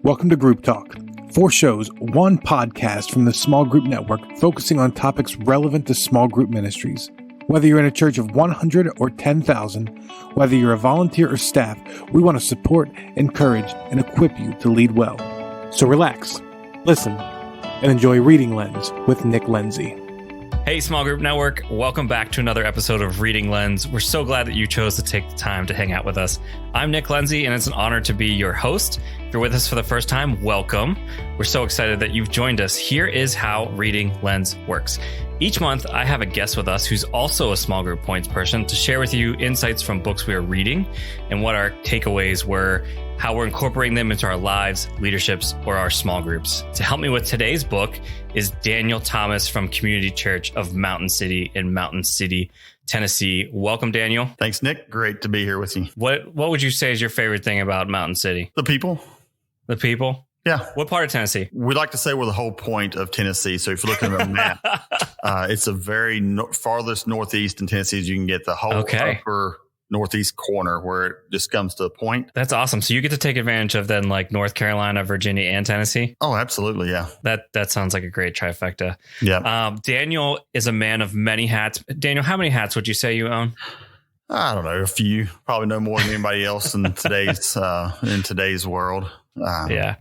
Welcome to Group Talk. 4 shows, 1 podcast from the Small Group Network focusing on topics relevant to small group ministries. Whether you're in a church of 100 or 10,000, whether you're a volunteer or staff, we want to support, encourage, and equip you to lead well. So relax, listen, and enjoy Reading Lenz with Nick Lenzi. Hey, Small Group Network. Welcome back to another episode of Reading Lenz. We're so glad that you chose to take the time to hang out with us. I'm Nick Lenzi, and it's an honor to be your host. If you're with us for the first time, welcome. We're so excited that you've joined us. Here is how Reading Lenz works. Each month, I have a guest with us who's also a small group points person to share with you insights from books we are reading and what our takeaways were, how we're incorporating them into our lives, leaderships, or our small groups. To help me with today's book is Daniel Thomas from Community Church of Mountain City in Mountain City, Tennessee. Welcome, Daniel. Thanks, Nick. Great to be here with you. What would you say is your favorite thing about Mountain City? The people. The people? Yeah. What part of Tennessee? We like to say we're the whole point of Tennessee. So if you look at the map, it's the very farthest northeast in Tennessee as you can get, the whole upper northeast corner where it just comes to a point. That's awesome. So you get to take advantage of then like North Carolina, Virginia, and Tennessee. Oh, absolutely. Yeah. That sounds like a great trifecta. Yeah. Daniel is a man of many hats. Daniel, how many hats would you say you own? I don't know. A few. Probably no more than anybody else in today's world. Yeah.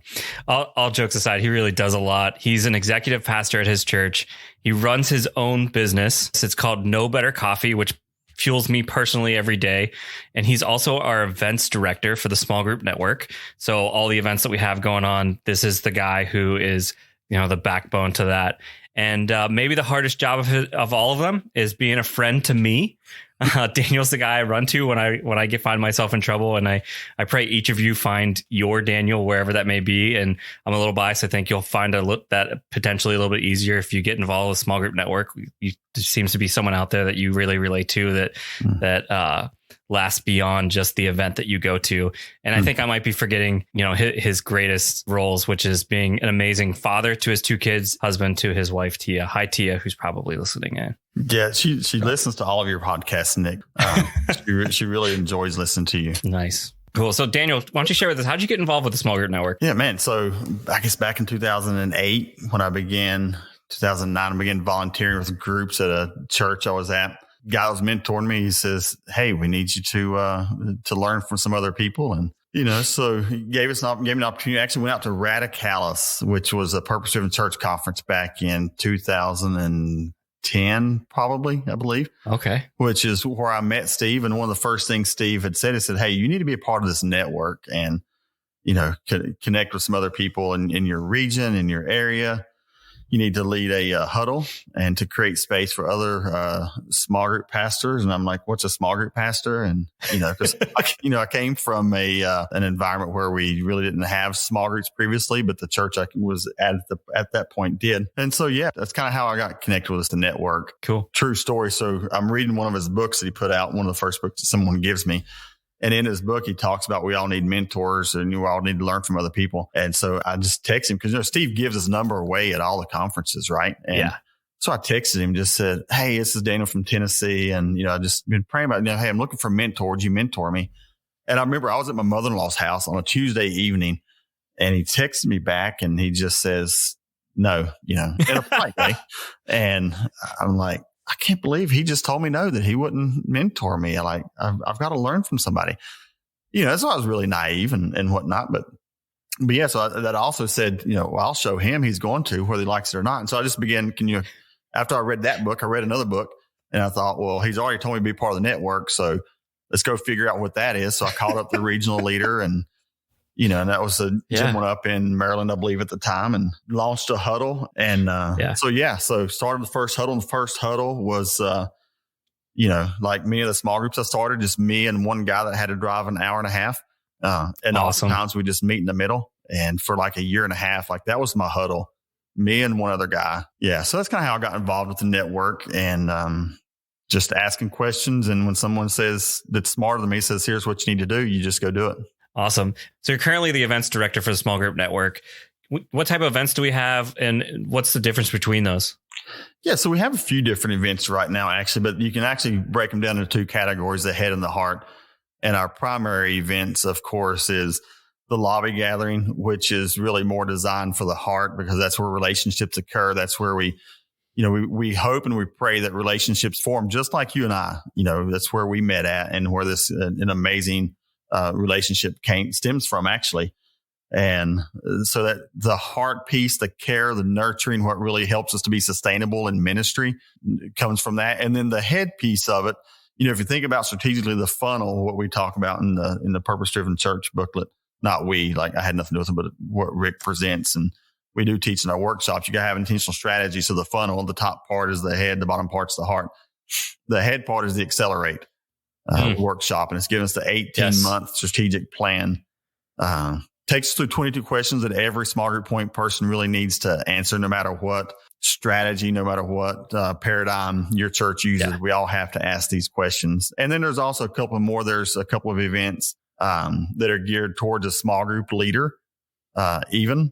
All jokes aside, he really does a lot. He's an executive pastor at his church. He runs his own business. It's called No Better Coffee, which fuels me personally every day. And he's also our events director for the Small Group Network. So all the events that we have going on, this is the guy who is, the backbone to that. And maybe the hardest job of all of them is being a friend to me. Daniel's the guy I run to when I find myself in trouble, and I pray each of you find your Daniel wherever that may be. And I'm a little biased. I think you'll find that potentially a little bit easier if you get involved with Small Group Network. There seems to be someone out there that you really relate to that lasts beyond just the event that you go to. And I think I might be forgetting, his greatest roles, which is being an amazing father to his 2 kids, husband to his wife, Tia. Hi, Tia, who's probably listening in. Yeah, she listens to all of your podcasts, Nick. She really enjoys listening to you. Nice. Cool. So, Daniel, why don't you share with us, how'd you get involved with the Small Group Network? Yeah, man. So I guess back in 2008, when 2009, I began volunteering with groups at a church I was at. Guy that was mentoring me, he says, "Hey, we need you to learn from some other people." And, so he gave me an opportunity. I actually went out to Radicalis, which was a purpose-driven church conference back in 2010, probably, I believe. Okay. Which is where I met Steve. And one of the first things Steve had said, he said, "Hey, you need to be a part of this network and, connect with some other people in your region, in your area. You need to lead a huddle and to create space for other small group pastors." And I'm like, "What's a small group pastor?" And, because, I came from an environment where we really didn't have small groups previously, but the church I was at that point did. And so, yeah, that's kind of how I got connected with the network. Cool. True story. So I'm reading one of his books that he put out, one of the first books that someone gives me. And in his book, he talks about we all need mentors and we all need to learn from other people. And so I just text him because, Steve gives his number away at all the conferences, right? And so I texted him, just said, "Hey, this is Daniel from Tennessee. And, I just been praying about, hey, I'm looking for a mentor. Would you mentor me?" And I remember I was at my mother-in-law's house on a Tuesday evening and he texted me back and he just says, "No," in a polite way. And I'm like, I can't believe he just told me no, that he wouldn't mentor me. I've got to learn from somebody. So I was really naive and whatnot. But yeah, so that also said, well, I'll show him he's going to, whether he likes it or not. And so I just began, after I read that book, I read another book and I thought, well, he's already told me to be part of the network. So let's go figure out what that is. So I called up the regional leader and and that was a gym one up in Maryland, I believe, at the time, and launched a huddle. And so started the first huddle. And the first huddle was, like many of the small groups I started, just me and one guy that had to drive an hour and a half. And awesome. Oftentimes we just meet in the middle. And for like a year and a half, like that was my huddle, me and one other guy. Yeah. So that's kind of how I got involved with the network and just asking questions. And when someone says that's smarter than me says, "Here's what you need to do," you just go do it. Awesome. So you're currently the events director for the Small Group Network. What type of events do we have and what's the difference between those? Yeah, so we have a few different events right now, actually, but you can actually break them down into 2 categories, the head and the heart. And our primary events, of course, is the lobby gathering, which is really more designed for the heart, because that's where relationships occur. That's where we hope and we pray that relationships form just like you and I. That's where we met at, and where this an amazing relationship stems from, actually. And so that the heart piece, the care, the nurturing, what really helps us to be sustainable in ministry comes from that. And then the head piece of it, if you think about strategically the funnel, what we talk about in the Purpose Driven Church booklet, not we, like I had nothing to do with it, but what Rick presents, and we do teach in our workshops. You got to have intentional strategy. So the funnel, the top part is the head, the bottom part's the heart. The head part is the accelerate workshop, and it's given us the 18-month strategic plan. Takes us through 22 questions that every small group point person really needs to answer, no matter what strategy, no matter what paradigm your church uses. Yeah. We all have to ask these questions. And then there's also a couple more. There's a couple of events that are geared towards a small group leader, in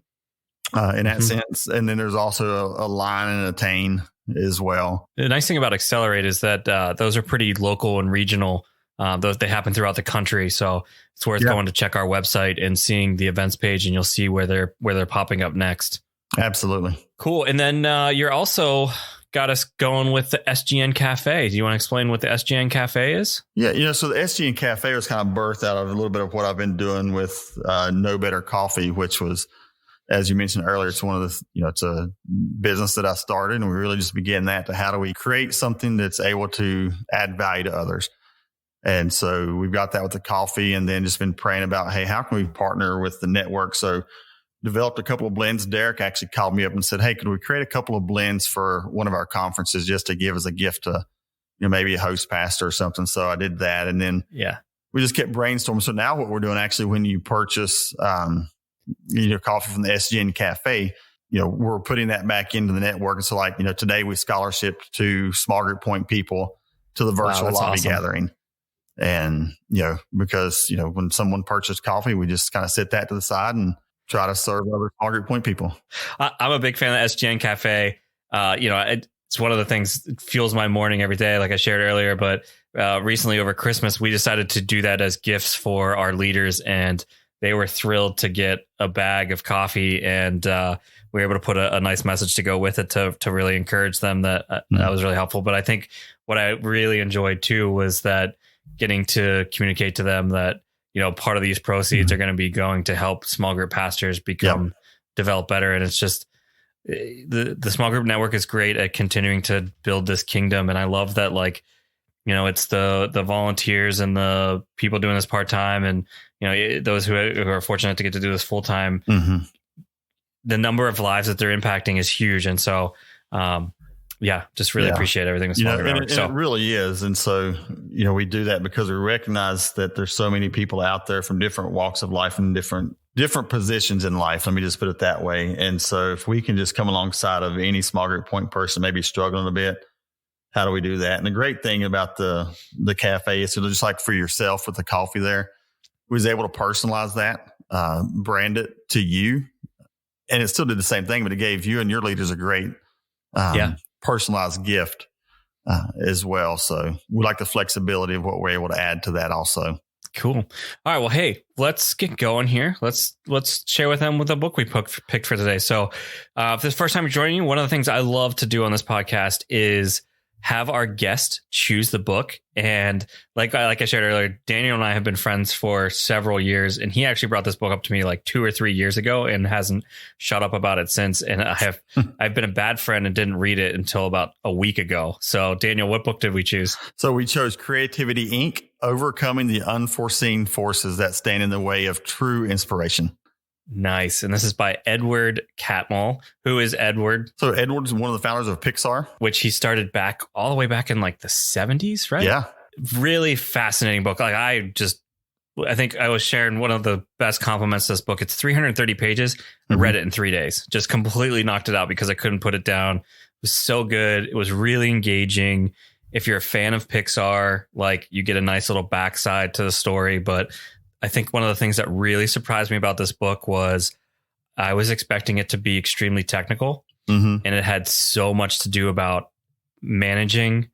that sense. And then there's also a line and attain as well. The nice thing about Accelerate is that those are pretty local and regional. They happen throughout the country, so it's worth going to check our website and seeing the events page, and you'll see where they're popping up next. Absolutely. Cool. And then you're also got us going with the SGN Cafe. Do you want to explain what the SGN Cafe is? Yeah, so the SGN Cafe was kind of birthed out of a little bit of what I've been doing with No Better Coffee, which was, as you mentioned earlier, it's one of the, it's a business that I started, and we really just began that to how do we create something that's able to add value to others. And so we've got that with the coffee, and then just been praying about, hey, how can we partner with the network? So developed a couple of blends. Derek actually called me up and said, hey, could we create a couple of blends for one of our conferences just to give as a gift to, maybe a host pastor or something. So I did that. And then we just kept brainstorming. So now what we're doing, actually, when you purchase, coffee from the SGN Cafe, we're putting that back into the network. And so today we scholarshiped to small group point people to the virtual lobby gathering. And, because, when someone purchased coffee, we just kind of sit that to the side and try to serve other small group point people. I'm a big fan of SGN Cafe. It's one of the things that fuels my morning every day, like I shared earlier. But recently over Christmas, we decided to do that as gifts for our leaders, and they were thrilled to get a bag of coffee, and we were able to put a nice message to go with it to really encourage them. That was really helpful. But I think what I really enjoyed too was that getting to communicate to them that, part of these proceeds are going to be going to help small group pastors develop better. And it's just the small group network is great at continuing to build this kingdom. And I love that, it's the volunteers and the people doing this part-time, and, those who are fortunate to get to do this full-time. The number of lives that they're impacting is huge. And so, just really appreciate everything with small group network. And it really is. And so, we do that because we recognize that there's so many people out there from different walks of life and different positions in life. Let me just put it that way. And so if we can just come alongside of any small group point person, maybe struggling a bit, how do we do that? And the great thing about the cafe is, just like for yourself with the coffee there, we was able to personalize that, brand it to you. And it still did the same thing, but it gave you and your leaders a great, personalized gift as well. So we like the flexibility of what we're able to add to that also. Cool. All right. Well, hey, let's get going here. Let's share with them with the book we picked for today. So if this is the first time you're joining me, one of the things I love to do on this podcast is have our guest choose the book. And like I shared earlier, Daniel and I have been friends for several years, and he actually brought this book up to me like 2 or 3 years ago and hasn't shut up about it since. And I've been a bad friend and didn't read it until about a week ago. So Daniel, what book did we choose? So we chose Creativity, Inc., Overcoming the Unforeseen Forces That Stand in the Way of True Inspiration. Nice. And this is by Edward Catmull. Who is Edward? So Edward's one of the founders of Pixar, which he started all the way back in like the 70s, right? Yeah. Really fascinating book. Like I think I was sharing one of the best compliments to this book. It's 330 pages. I read it in 3 days. Just completely knocked it out because I couldn't put it down. It was so good. It was really engaging. If you're a fan of Pixar, you get a nice little backside to the story. But I think one of the things that really surprised me about this book was I was expecting it to be extremely technical, and it had so much to do about managing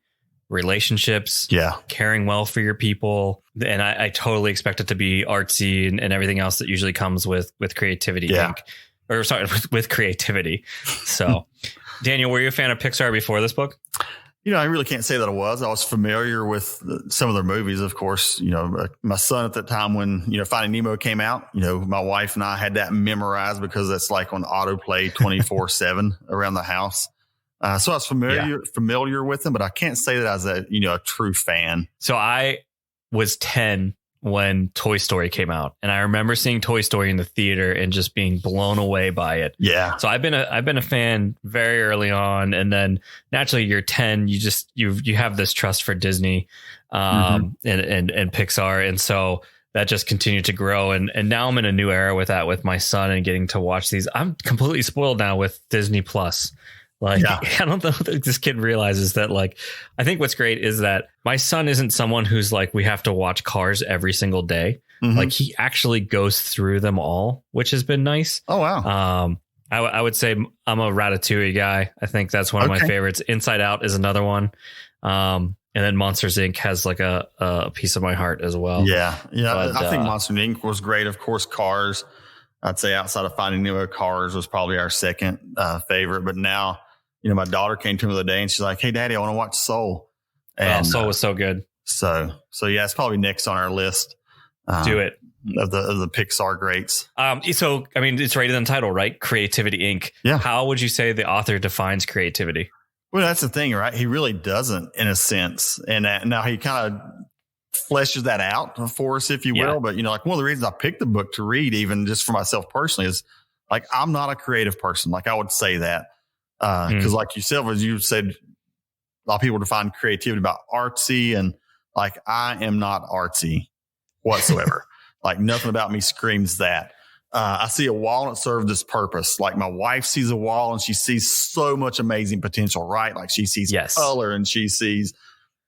relationships, Yeah. caring well for your people. And I totally expect it to be artsy and everything else that usually comes with Creativity Inc. Or sorry, with creativity. So Daniel, were you a fan of Pixar before this book? I really can't say that I was. I was familiar with some of their movies, of course. My son at that time when, Finding Nemo came out, my wife and I had that memorized because that's like on autoplay 24/7 around the house. So I was familiar with them, but I can't say that I was a true fan. So I was 10 when Toy Story came out, and I remember seeing Toy Story in the theater and just being blown away by it. Yeah. So I've been a fan very early on, and then naturally you're 10, you have this trust for Disney, and Pixar, and so that just continued to grow. And now I'm in a new era with that, with my son and getting to watch these. I'm completely spoiled now with Disney Plus. I don't know if this kid realizes that, I think what's great is that my son isn't someone who's we have to watch Cars every single day. Mm-hmm. He actually goes through them all, which has been nice. Oh, wow. I would say I'm a Ratatouille guy. I think that's one of my favorites. Inside Out is another one. And then Monsters Inc. has a piece of my heart as well. Yeah. Yeah. But, I think Monsters Inc. was great. Of course, Cars, I'd say outside of Finding Nemo, Cars was probably our second favorite. But now, my daughter came to me the other day and she's like, "Hey, Daddy, I want to watch Soul." And Soul was so good. So yeah, it's probably next on our list. Do it. Of the Pixar greats. So, it's right in the title, right? Creativity Inc. Yeah. How would you say the author defines creativity? Well, that's the thing, right? He really doesn't, in a sense. And now he kind of fleshes that out for us, if you will. But, one of the reasons I picked the book to read, even just for myself personally, is I'm not a creative person. I would say that. Because like yourself, as you said, a lot of people define creativity about artsy, and I am not artsy whatsoever. Nothing about me screams that. I see a wall and it serves this purpose. My wife sees a wall and she sees so much amazing potential, right? She sees color and she sees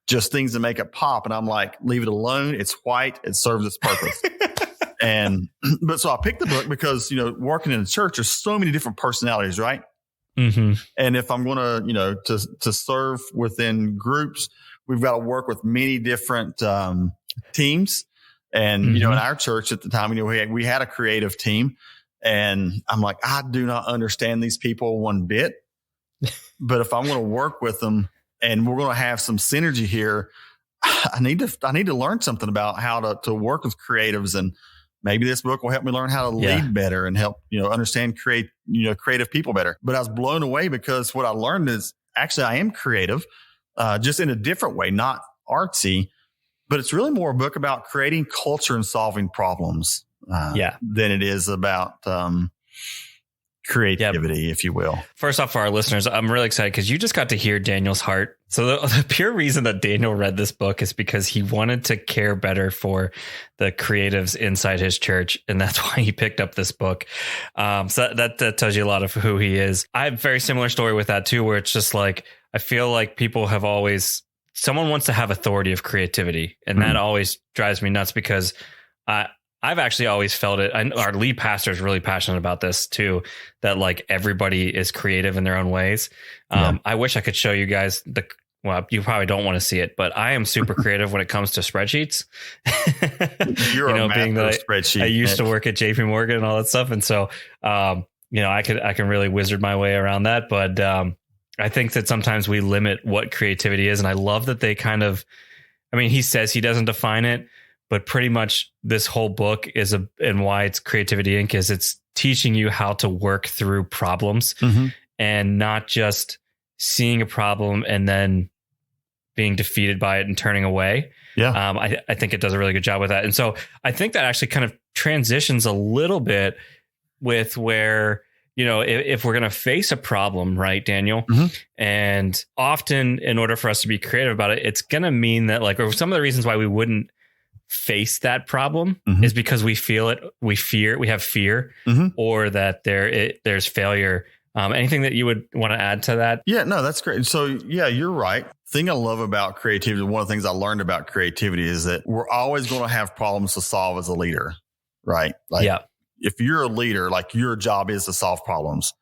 just things that make it pop. And I'm like, leave it alone. It's white. It serves its purpose. But so I picked the book because, working in a church, there's so many different personalities, right? Mm-hmm. And if I'm going to, to serve within groups, we've got to work with many different teams. And, in our church at the time, we had a creative team, and I'm like, I do not understand these people one bit, but if I'm going to work with them and we're going to have some synergy here, I need to learn something about how to work with creatives, and maybe this book will help me learn how to lead better and help, understand creative people better. But I was blown away because what I learned is actually I am creative, just in a different way, not artsy, but it's really more a book about creating culture and solving problems than it is about creativity, if you will. First off, for our listeners, I'm really excited because you just got to hear Daniel's heart. So the pure reason that Daniel read this book is because he wanted to care better for the creatives inside his church. And that's why he picked up this book. So that tells you a lot of who he is. I have a very similar story with that too, where it's just I feel like people have always, someone wants to have authority of creativity. And that always drives me nuts because I've actually always felt it. Our lead pastor is really passionate about this too, that everybody is creative in their own ways. I wish I could show you guys you probably don't want to see it, but I am super creative when it comes to spreadsheets. You're a master of spreadsheet. I used to work at JP Morgan and all that stuff. And so, I can really wizard my way around that. But, I think that sometimes we limit what creativity is. And I love that they kind of, he says he doesn't define it, but pretty much this whole book and why it's Creativity Inc. is it's teaching you how to work through problems and not just seeing a problem and then being defeated by it and turning away. Yeah. I think it does a really good job with that. And so I think that actually kind of transitions a little bit with where, if we're going to face a problem, right, Daniel? And often in order for us to be creative about it, it's going to mean that or some of the reasons why we wouldn't face that problem is because we feel it. We have fear or that there's failure. Anything that you would want to add to that? Yeah, no, that's great. So yeah, you're right. Thing I love about creativity, one of the things I learned about creativity is that we're always going to have problems to solve as a leader, right? If you're a leader, your job is to solve problems.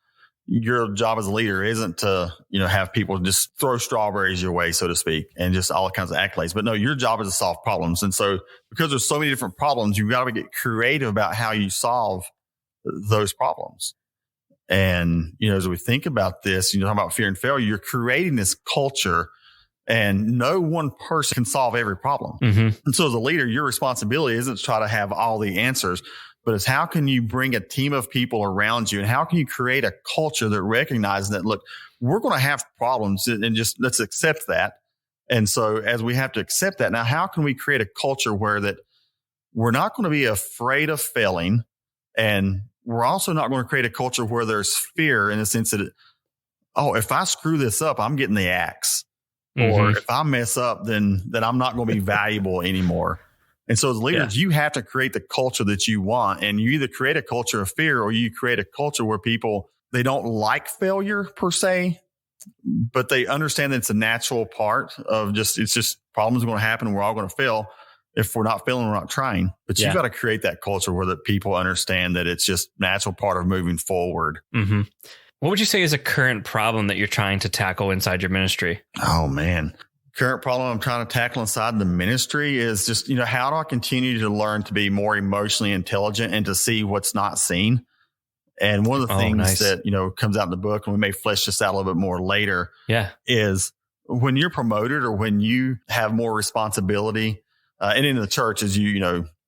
your job as a leader isn't to, have people just throw strawberries your way, so to speak, and just all kinds of accolades. But no, your job is to solve problems. And so because there's so many different problems, you've got to get creative about how you solve those problems. And, as we think about this, talking about fear and failure, you're creating this culture, and no one person can solve every problem. Mm-hmm. And so as a leader, your responsibility isn't to try to have all the answers, but it's how can you bring a team of people around you, and how can you create a culture that recognizes that, look, we're going to have problems, and just let's accept that. And so as we have to accept that, now how can we create a culture where that we're not going to be afraid of failing, and we're also not going to create a culture where there's fear in the sense that, if I screw this up, I'm getting the axe. Mm-hmm. Or if I mess up, then I'm not going to be valuable anymore. And so as leaders, you have to create the culture that you want. And you either create a culture of fear, or you create a culture where people, they don't like failure per se, but they understand that it's a natural part of it's just problems are going to happen, and we're all going to fail. If we're not failing, we're not trying. But you've got to create that culture where the people understand that it's just natural part of moving forward. Mm-hmm. What would you say is a current problem that you're trying to tackle inside your ministry? Oh, man. Current problem I'm trying to tackle inside the ministry is just, how do I continue to learn to be more emotionally intelligent and to see what's not seen? And one of the things that, comes out in the book, and we may flesh this out a little bit more later, is when you're promoted or when you have more responsibility, and in the church, as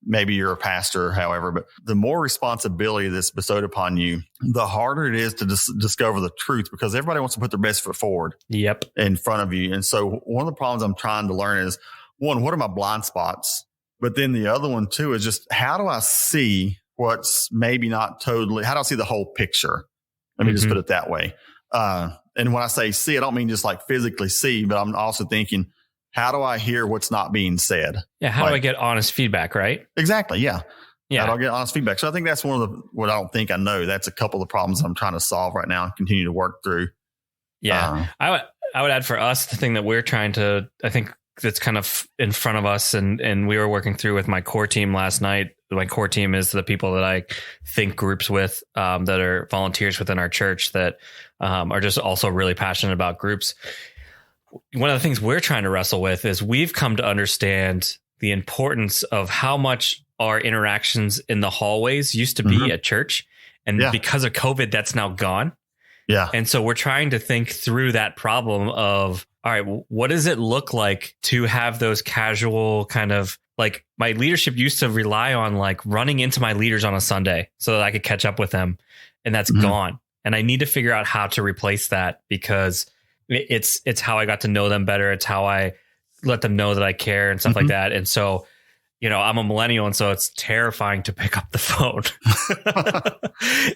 maybe you're a pastor, however, but the more responsibility that's bestowed upon you, the harder it is to discover the truth, because everybody wants to put their best foot forward in front of you. And so one of the problems I'm trying to learn is, one, what are my blind spots? But then the other one too is just, how do I see what's maybe not totally, how do I see the whole picture? Let me just put it that way. And when I say see, I don't mean just like physically see, but I'm also thinking, how do I hear what's not being said? Yeah. How do I get honest feedback? Right. Exactly. Yeah. Yeah. How do I get honest feedback? So I think that's one of what I don't think I know. That's a couple of the problems I'm trying to solve right now and continue to work through. Yeah. I would add for us, the thing that we're trying to, I think that's kind of in front of us, and we were working through with my core team last night. My core team is the people that I think groups with, that are volunteers within our church that are just also really passionate about groups. One of the things we're trying to wrestle with is we've come to understand the importance of how much our interactions in the hallways used to be at church. And because of COVID, that's now gone. Yeah. And so we're trying to think through that problem of, all right, what does it look like to have those casual kind of, like, my leadership used to rely on like running into my leaders on a Sunday so that I could catch up with them. And that's gone. And I need to figure out how to replace that, because it's how I got to know them better. It's how I let them know that I care and stuff like that. And so, I'm a millennial, and so it's terrifying to pick up the phone.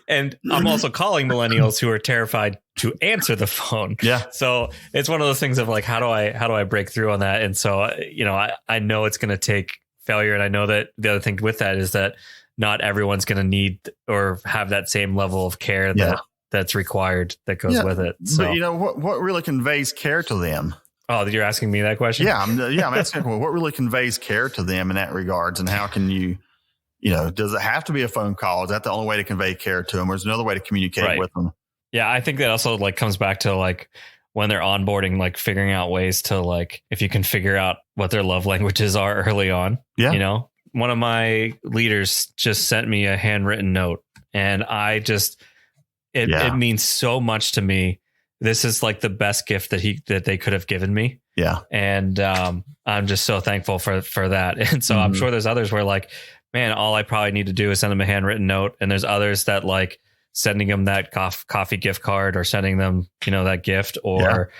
And I'm also calling millennials who are terrified to answer the phone. Yeah. So it's one of those things of like, how do I break through on that? And so, I know it's going to take failure. And I know that the other thing with that is that not everyone's going to need or have that same level of care that's required that goes with it. So, but what really conveys care to them? Oh, you're asking me that question? Yeah, I'm asking what really conveys care to them in that regards, and how can you, does it have to be a phone call? Is that the only way to convey care to them, or is there another way to communicate with them? Yeah, I think that also like comes back to like when they're onboarding, like figuring out ways to like, if you can figure out what their love languages are early on. Yeah. One of my leaders just sent me a handwritten note, and I just, it means so much to me. This is like the best gift that they could have given me. Yeah. And I'm just so thankful for that. And so I'm sure there's others where like, man, all I probably need to do is send them a handwritten note. And there's others that like sending them that coffee gift card, or sending them, that gift, or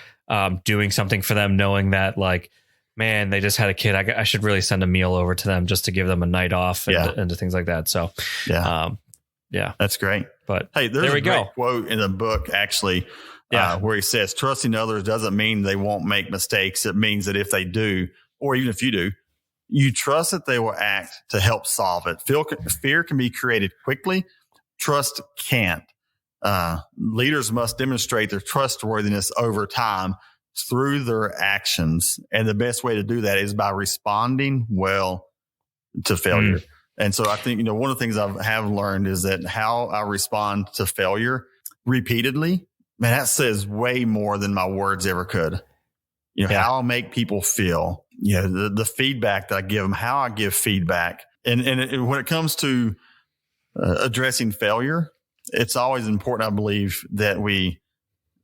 doing something for them, knowing that like, man, they just had a kid. I should really send a meal over to them just to give them a night off and to things like that. So, that's great. But hey, there's a great quote in the book, actually, where he says, trusting others doesn't mean they won't make mistakes. It means that if they do, or even if you do, you trust that they will act to help solve it. Fear can be created quickly. Trust can't. Leaders must demonstrate their trustworthiness over time through their actions. And the best way to do that is by responding well to failure. And so I think, one of the things I have learned is that how I respond to failure repeatedly, man, that says way more than my words ever could. How I make people feel, the feedback that I give them, how I give feedback. And when it comes to addressing failure, it's always important, I believe, that we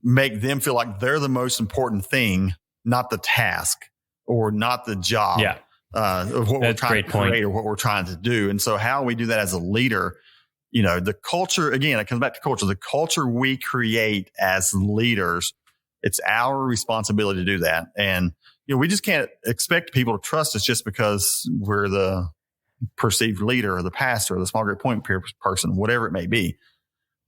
make them feel like they're the most important thing, not the task or not the job of what we're trying to create or what we're trying to do. And so how we do that as a leader, the culture, again, it comes back to culture, the culture we create as leaders, it's our responsibility to do that. And, we just can't expect people to trust us just because we're the perceived leader or the pastor or the small group point person, whatever it may be.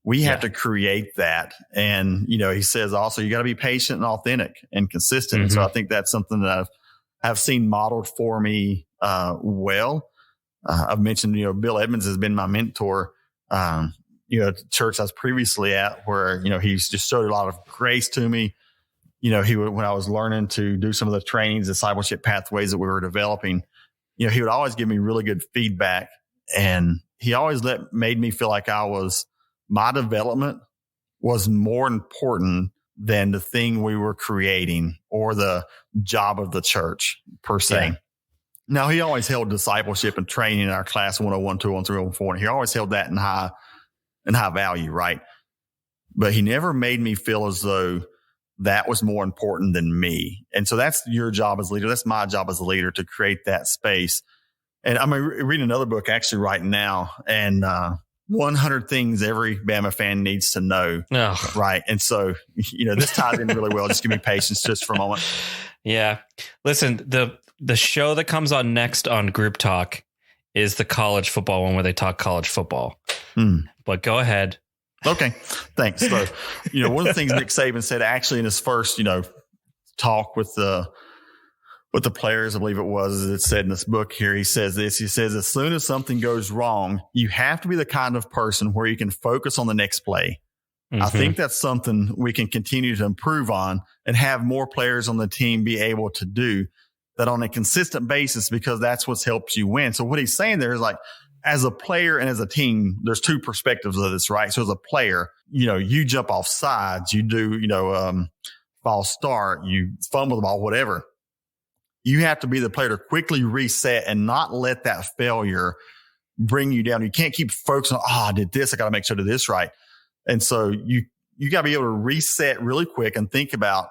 We have to create that. And, he says also, you got to be patient and authentic and consistent. Mm-hmm. So I think that's something that I've seen modeled for me well. I've mentioned, Bill Edmonds has been my mentor, at the church I was previously at where, he's just showed a lot of grace to me. He would, when I was learning to do some of the trainings, discipleship pathways that we were developing, he would always give me really good feedback. And he always made me feel like my development was more important than the thing we were creating or the job of the church per se. Yeah. Now, he always held discipleship and training in our class 101, 201, 304. And he always held that in high value, right? But he never made me feel as though that was more important than me. And so that's your job as a leader. That's my job as a leader, to create that space. And I'm reading another book actually right now, and 100 Things Every Bama Fan Needs to Know. Oh. Right. And so, this ties in really well. Just give me patience just for a moment. Yeah. Listen, the show that comes on next on Group Talk is the college football one where they talk college football. But go ahead. Okay. Thanks. So, one of the things Nick Saban said actually in his first, talk with the players, I believe it said in this book here, he says this, he says, as soon as something goes wrong, you have to be the kind of person where you can focus on the next play. Mm-hmm. I think that's something we can continue to improve on and have more players on the team be able to do that on a consistent basis, because that's what's helped you win. So what he's saying there is like, as a player and as a team, there's two perspectives of this, right? So as a player, you jump off sides, you do, false start, you fumble the ball, whatever. You have to be the player to quickly reset and not let that failure bring you down. You can't keep focusing on, I did this, I got to make sure to do this right. And so you got to be able to reset really quick and think about,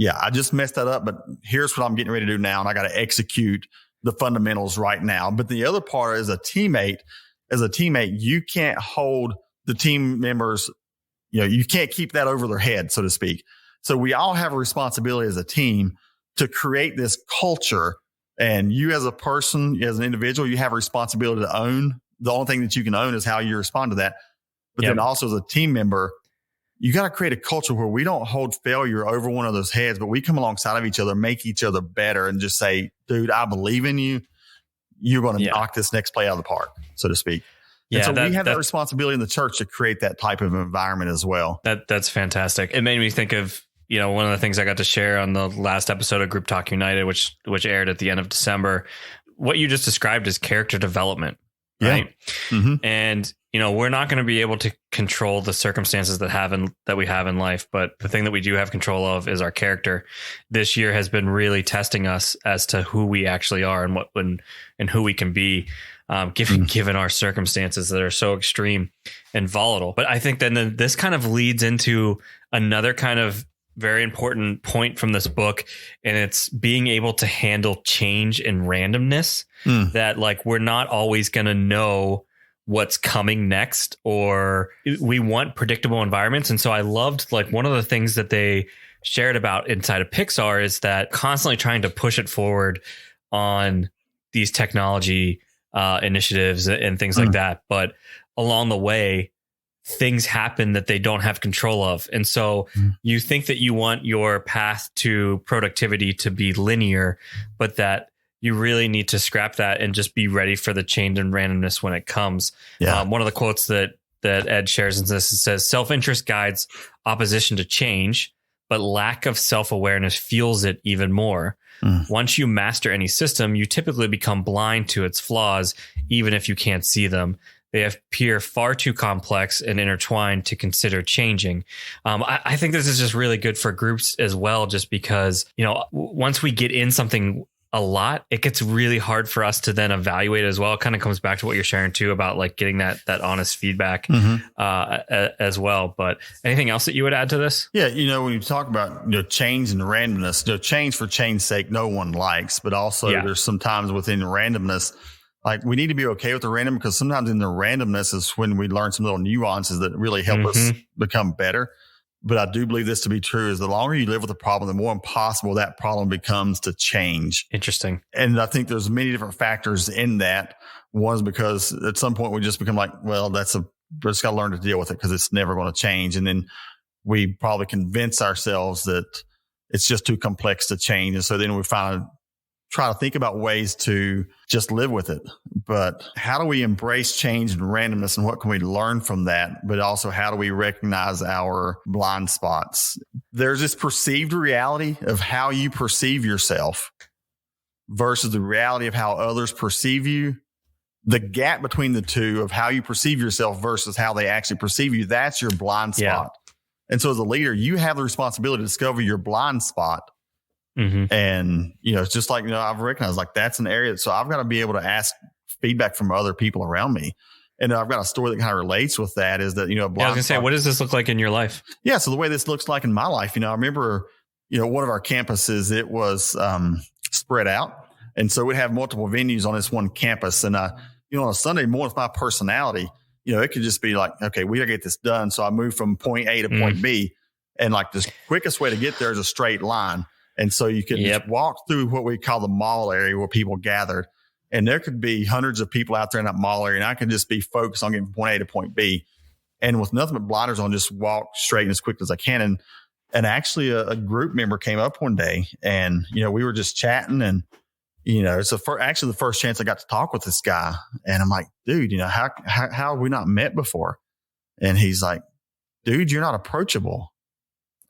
I just messed that up, but here's what I'm getting ready to do now. And I got to execute the fundamentals right now. But the other part is as a teammate, you can't hold the team members, you can't keep that over their head, so to speak. So we all have a responsibility as a team to create this culture. And you as a person, as an individual, you have a responsibility to own. The only thing that you can own is how you respond to that. But then also as a team member, you got to create a culture where we don't hold failure over one another's heads, but we come alongside of each other, make each other better, and just say, dude, I believe in you. You're going to knock this next play out of the park, so to speak. Yeah, and so we have that responsibility in the church to create that type of environment as well. That's fantastic. It made me think of, one of the things I got to share on the last episode of Group Talk United, which aired at the end of December. What you just described is character development, right? Mm-hmm. And we're not going to be able to control the circumstances that we have in life, but the thing that we do have control of is our character. This year has been really testing us as to who we actually are and who we can be, given our circumstances that are so extreme and volatile. But I think then this kind of leads into another kind of very important point from this book, and it's being able to handle change and randomness. That like we're not always going to know what's coming next, or we want predictable environments. And so I loved, like, one of the things that they shared about inside of Pixar is that constantly trying to push it forward on these technology initiatives and things like that. But along the way, things happen that they don't have control of. And so you think that you want your path to productivity to be linear, but that you really need to scrap that and just be ready for the change and randomness when it comes. Yeah. One of the quotes that Ed shares in this, it says, self-interest guides opposition to change, but lack of self-awareness fuels it even more. Once you master any system, you typically become blind to its flaws, even if you can't see them. they appear far too complex and intertwined to consider changing. I think this is just really good for groups as well, just because, once we get in something a lot, it gets really hard for us to then evaluate as well. It kind of comes back to what you're sharing too about like getting that honest feedback as well. But anything else that you would add to this? Yeah. When you talk about, change and randomness, change for change's sake, no one likes, but also there's some times within randomness, like we need to be okay with the random, because sometimes in the randomness is when we learn some little nuances that really help us become better. But I do believe this to be true, is the longer you live with a problem, the more impossible that problem becomes to change. Interesting. And I think there's many different factors in that. One is because at some point we just become like, well, we just got to learn to deal with it because it's never going to change. And then we probably convince ourselves that it's just too complex to change. And so then we finally try to think about ways to just live with it. But how do we embrace change and randomness, and what can we learn from that? But also, how do we recognize our blind spots? There's this perceived reality of how you perceive yourself versus the reality of how others perceive you. The gap between the two of how you perceive yourself versus how they actually perceive you, that's your blind spot. Yeah. And so as a leader, you have the responsibility to discover your blind spot. And, it's just like, I've recognized like that's an area. So I've got to be able to ask feedback from other people around me. And I've got a story that kind of relates with that, is that, I was going to say, what does this look like in your life? Yeah. So the way this looks like in my life, I remember, one of our campuses, it was spread out. And so we'd have multiple venues on this one campus. And, on a Sunday morning, with my personality, it could just be like, okay, we got to get this done. So I moved from point A to point B, and like the quickest way to get there is a straight line. And so you could just walk through what we call the mall area where people gathered. And there could be hundreds of people out there in that mall area. And I could just be focused on getting from point A to point B. And with nothing but blinders on, just walk straight and as quick as I can. And actually a group member came up one day, and, we were just chatting, and, it's actually the first chance I got to talk with this guy. And I'm like, dude, how have we not met before? And he's like, dude, you're not approachable.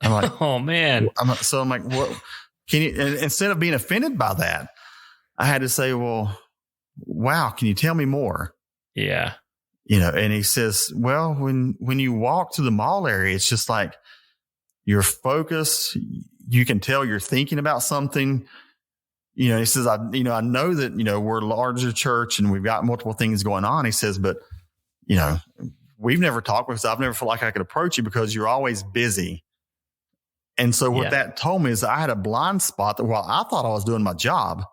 I'm like, oh man. I'm like, what can you, and instead of being offended by that, I had to say, well, wow, can you tell me more? Yeah. And he says, well, when you walk through the mall area, it's just like you're focused. You can tell you're thinking about something. He says, I know that, we're a larger church and we've got multiple things going on. He says, but, we've never talked because I've never felt like I could approach you because you're always busy. And so what that told me is I had a blind spot that while I thought I was doing my job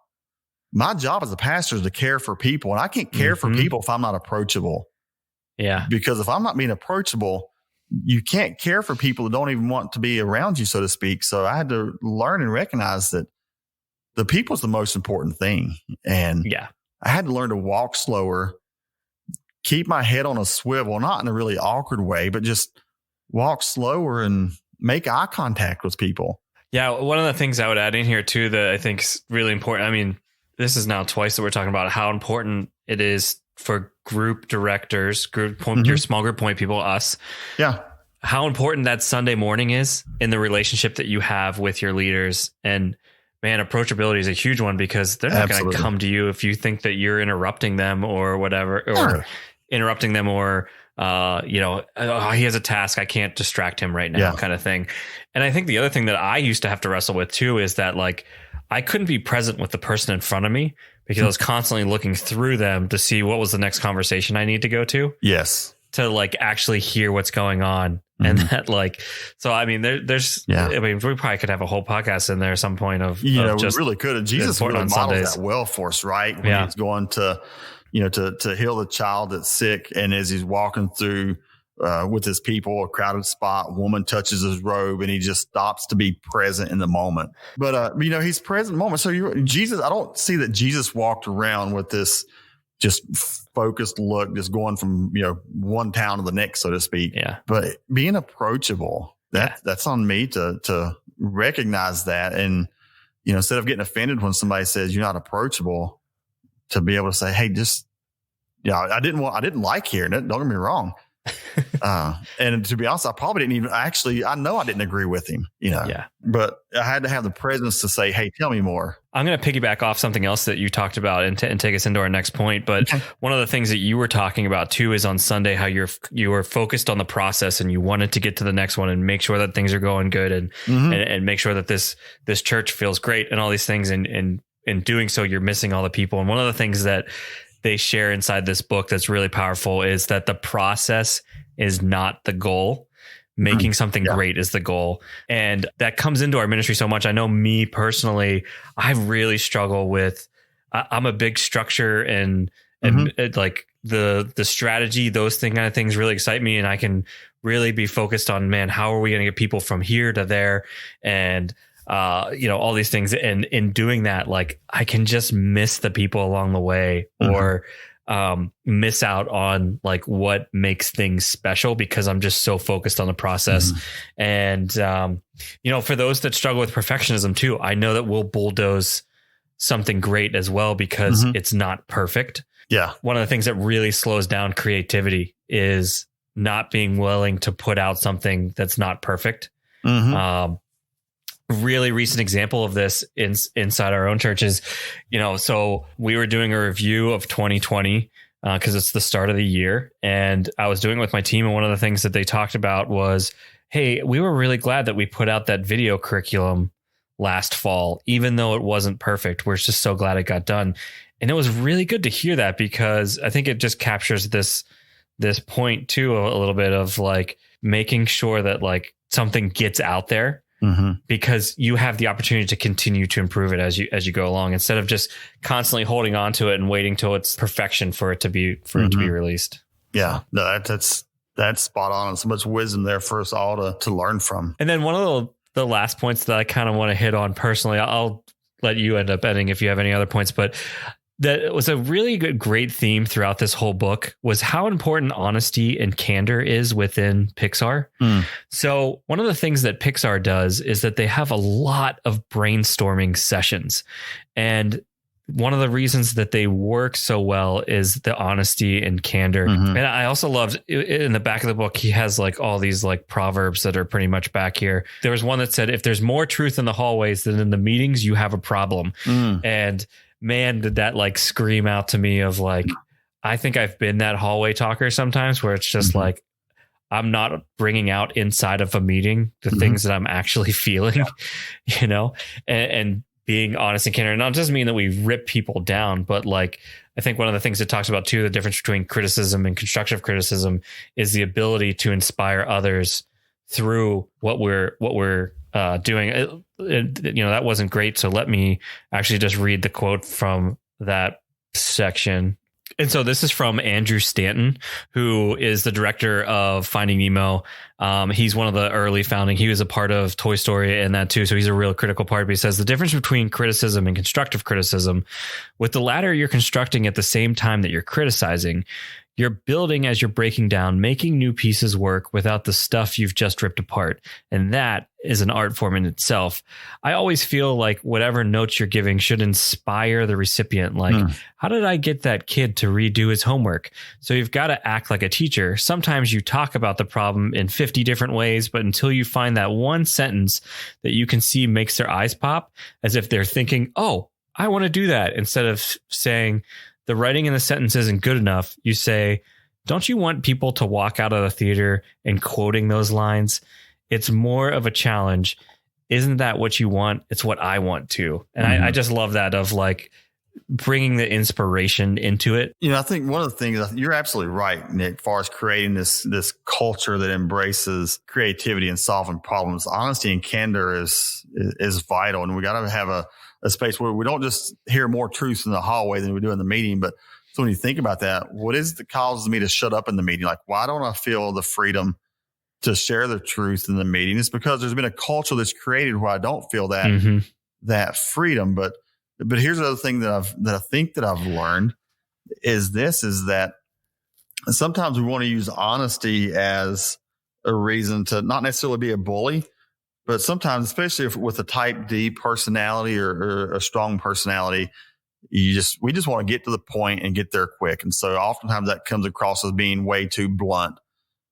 as a pastor is to care for people. And I can't care for people if I'm not approachable. Yeah. Because if I'm not being approachable, you can't care for people that don't even want to be around you, so to speak. So I had to learn and recognize that the people is the most important thing. And I had to learn to walk slower, keep my head on a swivel, not in a really awkward way, but just walk slower and make eye contact with people. Yeah. One of the things I would add in here too, that I think is really important. I mean, this is now twice that we're talking about how important it is for group directors, your small group point people, us. Yeah. How important that Sunday morning is in the relationship that you have with your leaders. And man, approachability is a huge one, because they're not going to come to you if you think that you're interrupting them or whatever, or interrupting them, or he has a task, I can't distract him right now, kind of thing. And I think the other thing that I used to have to wrestle with too is that like I couldn't be present with the person in front of me because I was constantly looking through them to see what was the next conversation I need to go to. Yes. To like actually hear what's going on. And that like, so I mean, there's, I mean, we probably could have a whole podcast in there at some point of, we really could. And Jesus really models that well for us, right? When he's going to, to heal the child that's sick. And as he's walking through with his people, a crowded spot, woman touches his robe and he just stops to be present in the moment. But, he's present in the moment. So Jesus, I don't see that Jesus walked around with this just focused look, just going from, one town to the next, so to speak. Yeah. But being approachable, that's on me to recognize that. And, instead of getting offended when somebody says you're not approachable, to be able to say, hey, just, I didn't like hearing it. Don't get me wrong. And to be honest, I probably didn't even I know I didn't agree with him, but I had to have the presence to say, hey, tell me more. I'm going to piggyback off something else that you talked about and take us into our next point. But one of the things that you were talking about too is on Sunday, how you were focused on the process and you wanted to get to the next one and make sure that things are going good and make sure that this church feels great and all these things. And in doing so, you're missing all the people. And one of the things that they share inside this book that's really powerful is that the process is not the goal. Making something great is the goal. And that comes into our ministry so much. I know me personally, I really struggle with, I'm a big structure and like the strategy, those kind of things really excite me. And I can really be focused on, man, how are we going to get people from here to there? And, all these things. And in doing that, like I can just miss the people along the way or, miss out on like what makes things special because I'm just so focused on the process. And, for those that struggle with perfectionism too, I know that we'll bulldoze something great as well because it's not perfect. Yeah. One of the things that really slows down creativity is not being willing to put out something that's not perfect. Really recent example of this inside our own churches, so we were doing a review of 2020 because it's the start of the year, and I was doing it with my team. And one of the things that they talked about was, hey, we were really glad that we put out that video curriculum last fall, even though it wasn't perfect. We're just so glad it got done. And it was really good to hear that because I think it just captures this point too, a little bit of like making sure that like something gets out there. Because you have the opportunity to continue to improve it as you go along, instead of just constantly holding on to it and waiting till it's perfection for it to be released. Yeah, no, that's spot on, and so much wisdom there for us all to learn from. And then one of the last points that I kind of want to hit on personally, I'll let you end up ending if you have any other points, but that was a really great theme throughout this whole book was how important honesty and candor is within Pixar. So one of the things that Pixar does is that they have a lot of brainstorming sessions. And one of the reasons that they work so well is the honesty and candor. And I also loved in the back of the book, he has like all these like proverbs that are pretty much back here. There was one that said, if there's more truth in the hallways than in the meetings, you have a problem. And man, did that like scream out to me of like, I think I've been that hallway talker sometimes where it's just like, I'm not bringing out inside of a meeting the things that I'm actually feeling, and being honest and candid. And not just mean that we rip people down, but like, I think one of the things it talks about too, the difference between criticism and constructive criticism is the ability to inspire others through what we're doing. That wasn't great. So let me actually just read the quote from that section. And so this is from Andrew Stanton, who is the director of Finding Nemo. He's one of the early founding. He was a part of Toy Story and that too. So he's a real critical part. But he says the difference between criticism and constructive criticism, with the latter, you're constructing at the same time that you're criticizing. You're building as you're breaking down, making new pieces work without the stuff you've just ripped apart. And that is an art form in itself. I always feel like whatever notes you're giving should inspire the recipient. Like, how did I get that kid to redo his homework? So you've got to act like a teacher. Sometimes you talk about the problem in 50 different ways, but until you find that one sentence that you can see makes their eyes pop, as if they're thinking, oh, I want to do that, instead of saying, the writing in the sentence isn't good enough, you say, don't you want people to walk out of the theater and quoting those lines? It's more of a challenge. Isn't that what you want? It's what I want to. And I just love that of like bringing the inspiration into it. I think one of the things, you're absolutely right, Nick, as far as creating this culture that embraces creativity and solving problems. Honesty and candor is vital. And we got to have a space where we don't just hear more truths in the hallway than we do in the meeting. But so when you think about that, what is that causes me to shut up in the meeting? Like, why don't I feel the freedom to share the truth in the meeting? It's because there's been a culture that's created where I don't feel that freedom. But here's the other thing that I think that I've learned is that sometimes we want to use honesty as a reason to not necessarily be a bully. But sometimes, especially with a type D personality or a strong personality, we just want to get to the point and get there quick. And so oftentimes that comes across as being way too blunt.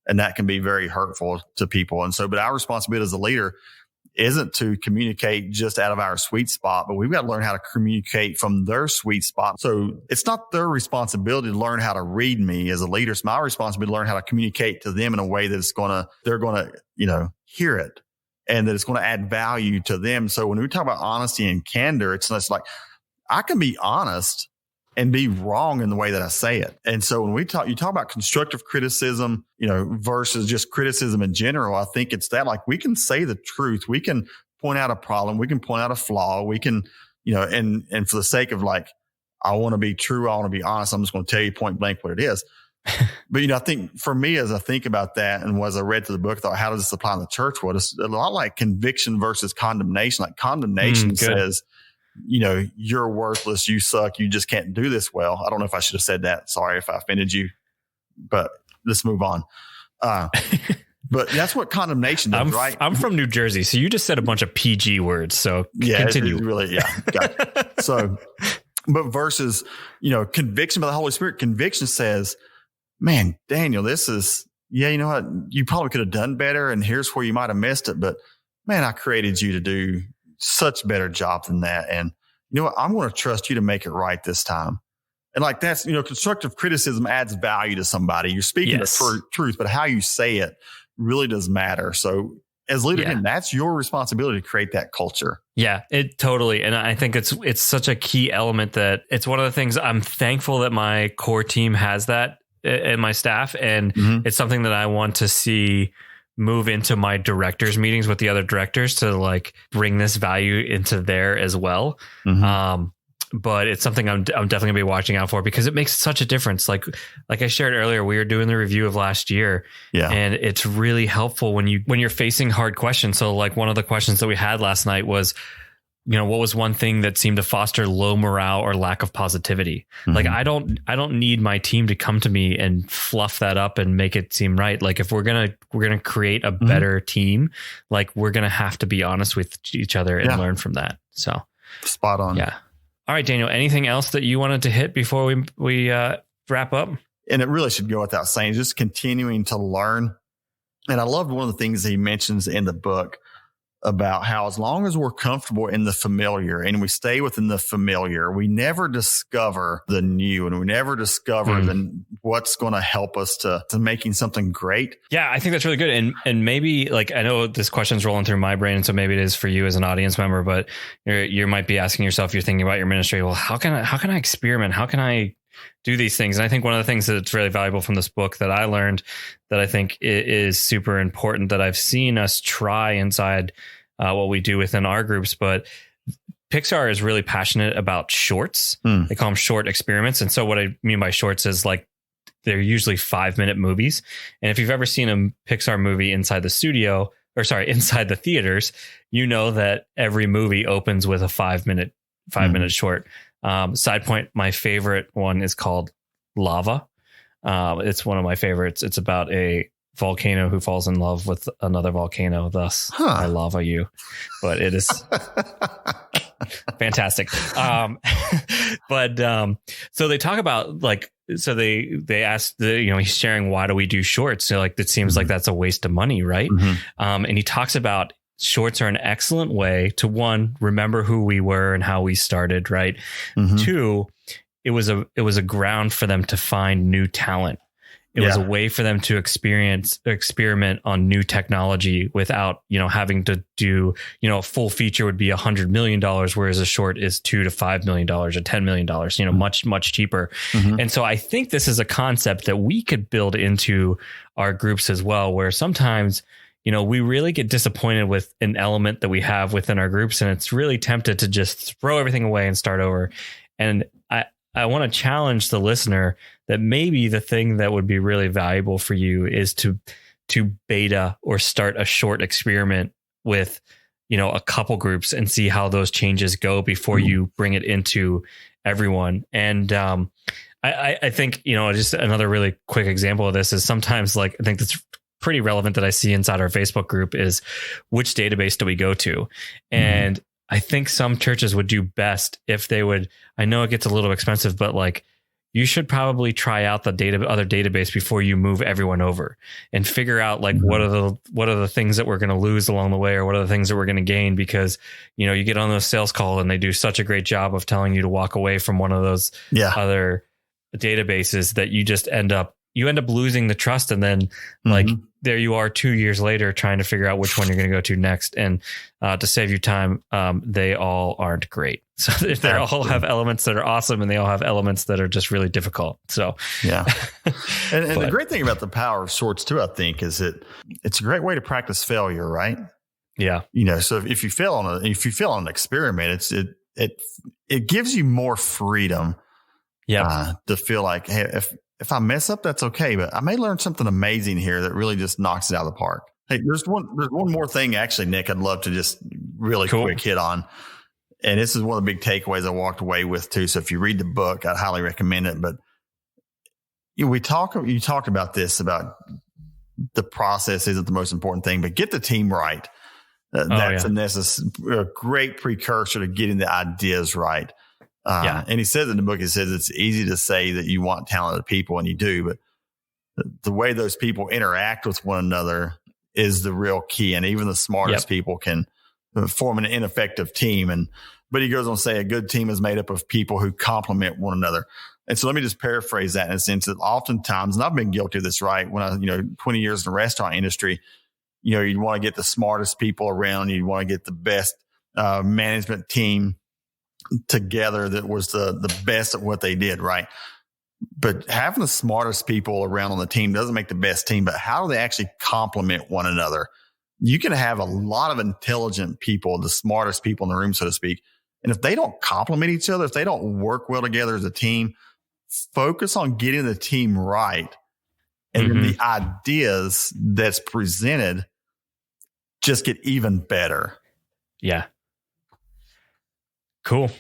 And that can be very hurtful to people. And so, but our responsibility as a leader isn't to communicate just out of our sweet spot, but we've got to learn how to communicate from their sweet spot. So it's not their responsibility to learn how to read me as a leader. It's my responsibility to learn how to communicate to them in a way that they're going to, hear it and that it's going to add value to them. So when we talk about honesty and candor, it's like, I can be honest and be wrong in the way that I say it. And so when you talk about constructive criticism, versus just criticism in general, I think it's that, like, we can say the truth. We can point out a problem. We can point out a flaw. We can, and for the sake of, like, I want to be true, I want to be honest, I'm just going to tell you point blank what it is. But, I think for me, as I think about that and as I read through the book, I thought, how does this apply in the church world? It's a lot like conviction versus condemnation. Like, condemnation says, you're worthless, you suck, you just can't do this well. I don't know if I should have said that. Sorry if I offended you, but let's move on. But that's what condemnation does, right? I'm from New Jersey, so you just said a bunch of PG words. So continue. Got it. So, but versus, conviction by the Holy Spirit, conviction says, man, Daniel, this is, you know what? You probably could have done better, and here's where you might have missed it. But man, I created you to do such a better job than that. And you know what? I'm going to trust you to make it right this time. And like, that's, constructive criticism adds value to somebody. You're speaking the truth, but how you say it really does matter. So as leader, that's your responsibility to create that culture. Yeah, it totally. And I think it's such a key element that it's one of the things I'm thankful that my core team has that in my staff. And it's something that I want to see move into my directors meetings with the other directors to, like, bring this value into there as well. But it's something I'm definitely gonna be watching out for, because it makes such a difference. Like I shared earlier, we were doing the review of last year, and it's really helpful when you're facing hard questions. So, like, one of the questions that we had last night was, what was one thing that seemed to foster low morale or lack of positivity? Like, I don't need my team to come to me and fluff that up and make it seem right. Like, if we're going to create a better team, like, we're going to have to be honest with each other and learn from that. So spot on. Yeah. All right, Daniel, anything else that you wanted to hit before we wrap up? And it really should go without saying, just continuing to learn. And I loved one of the things he mentions in the book about how, as long as we're comfortable in the familiar and we stay within the familiar, we never discover the new, and we never discover what's going to help us to making something great. Yeah, I think that's really good. And maybe, like, I know this question's rolling through my brain, and so maybe it is for you as an audience member, but you might be asking yourself, you're thinking about your ministry, well, how can I experiment? How can I do these things? And I think one of the things that's really valuable from this book that I learned that I think is super important that I've seen us try inside what we do within our groups, but Pixar is really passionate about shorts. They call them short experiments. And so what I mean by shorts is, like, they're usually 5-minute movies. And if you've ever seen a Pixar movie inside the theaters, you know that every movie opens with a 5-minute short. Side point, my favorite one is called Lava. It's one of my favorites. It's about a volcano who falls in love with another volcano. Thus, I lava you. But it is fantastic. So they talk about, like, so they asked he's sharing, why do we do shorts? So, like, it seems like that's a waste of money, right? And he talks about shorts are an excellent way to, one, remember who we were and how we started, right? Two, it was a ground for them to find new talent. It was a way for them to experiment on new technology without, having to do, a full feature would be $100 million, whereas a short is $2 to $5 million or $10 million, much, much cheaper. And so I think this is a concept that we could build into our groups as well, where sometimes, we really get disappointed with an element that we have within our groups, and it's really tempted to just throw everything away and start over. And I want to challenge the listener that maybe the thing that would be really valuable for you is to beta or start a short experiment with, a couple groups and see how those changes go before you bring it into everyone. And I think, just another really quick example of this is sometimes, like, I think that's pretty relevant that I see inside our Facebook group is, which database do we go to? And I think some churches would do best if they would, I know it gets a little expensive, but, like, you should probably try out the other database before you move everyone over and figure out like what are the things that we're going to lose along the way, or what are the things that we're going to gain, because you get on those sales calls and they do such a great job of telling you to walk away from one of those other databases that you just end up losing the trust, and then like there you are 2 years later trying to figure out which one you're going to go to next. And to save you time, they all aren't great. So they all have elements that are awesome, and they all have elements that are just really difficult. So yeah. And the great thing about the power of sorts too, I think, is that it's a great way to practice failure, right? Yeah. So if you fail on an experiment, it gives you more freedom. Yeah. To feel like, hey, if I mess up, that's okay, but I may learn something amazing here that really just knocks it out of the park. Hey, there's one more thing, actually, Nick, I'd love to just really quick hit on. And this is one of the big takeaways I walked away with too. So if you read the book, I'd highly recommend it. But you talk about this, about the process isn't the most important thing, but get the team right. That's a great precursor to getting the ideas right. And he says in the book, he says it's easy to say that you want talented people, and you do, but the way those people interact with one another is the real key. And even the smartest people can form an ineffective team. But he goes on to say a good team is made up of people who complement one another. And so let me just paraphrase that in a sense that oftentimes, and I've been guilty of this, right? When I, 20 years in the restaurant industry, you'd want to get the smartest people around. You'd want to get the best management team together that was the best at what they did, right? But having the smartest people around on the team doesn't make the best team, but how do they actually complement one another? You can have a lot of intelligent people, the smartest people in the room, so to speak. And if they don't complement each other, if they don't work well together as a team, focus on getting the team right. And then the ideas that's presented just get even better. Yeah. Cool.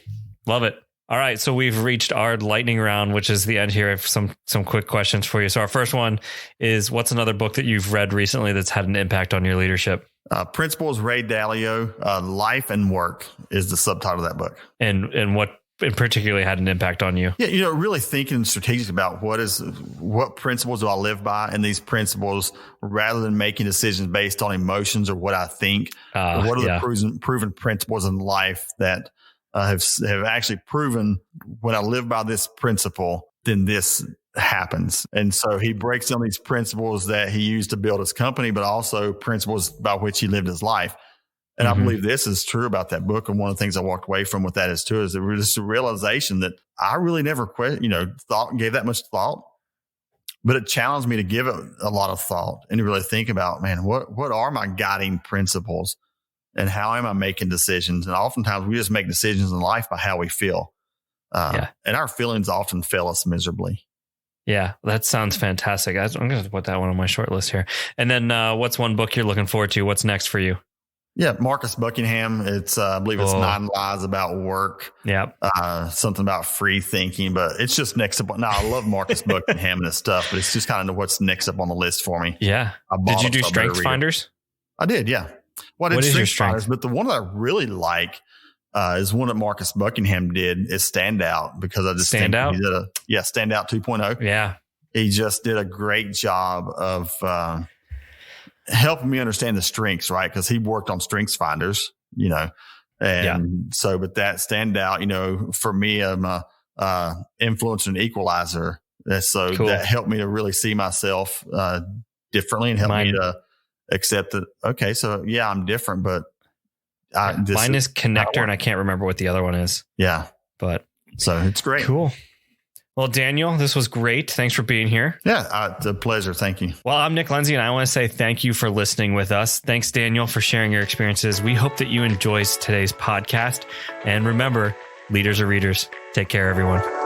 Love it. All right. So we've reached our lightning round, which is the end here. I have some quick questions for you. So our first one is, what's another book that you've read recently that's had an impact on your leadership? Principles, Ray Dalio, Life and Work is the subtitle of that book. And what in particular had an impact on you? Yeah. Really thinking strategic about what principles do I live by? And these principles, rather than making decisions based on emotions or what I think, what are the proven principles in life that have actually proven when I live by this principle, then this happens. And so he breaks down these principles that he used to build his company, but also principles by which he lived his life. And I believe this is true about that book. And one of the things I walked away from with that is just a realization that I really never gave that much thought, but it challenged me to give it a lot of thought and to really think about, man, what are my guiding principles? And how am I making decisions? And oftentimes we just make decisions in life by how we feel. And our feelings often fail us miserably. Yeah, that sounds fantastic. I'm going to put that one on my short list here. And then what's one book you're looking forward to? What's next for you? Yeah, Marcus Buckingham. It's, I believe it's 9 Lies About Work. Yeah. Something about free thinking, but it's just next up. No, I love Marcus Buckingham and his stuff, but it's just kind of what's next up on the list for me. Yeah. Did you do Strengths Finders? I did, yeah. Well, I did Strengths Finders, but the one that I really like is one that Marcus Buckingham did is Stand Out, because I just Stand Out. He did Stand Out 2.0. Yeah. He just did a great job of helping me understand the strengths, right? Because he worked on Strengths Finders, so, but that Stand Out, for me, I'm a influencer and equalizer. So cool. That helped me to really see myself differently and helped me to accept that. Okay. So yeah, I'm different, but mine is Connector, and I can't remember what the other one is. Yeah. But so it's great. Cool. Well, Daniel, this was great. Thanks for being here. Yeah, it's a pleasure. Thank you. Well, I'm Nick Lenzi, and I want to say thank you for listening with us. Thanks, Daniel, for sharing your experiences. We hope that you enjoyed today's podcast. And remember, leaders are readers. Take care, everyone.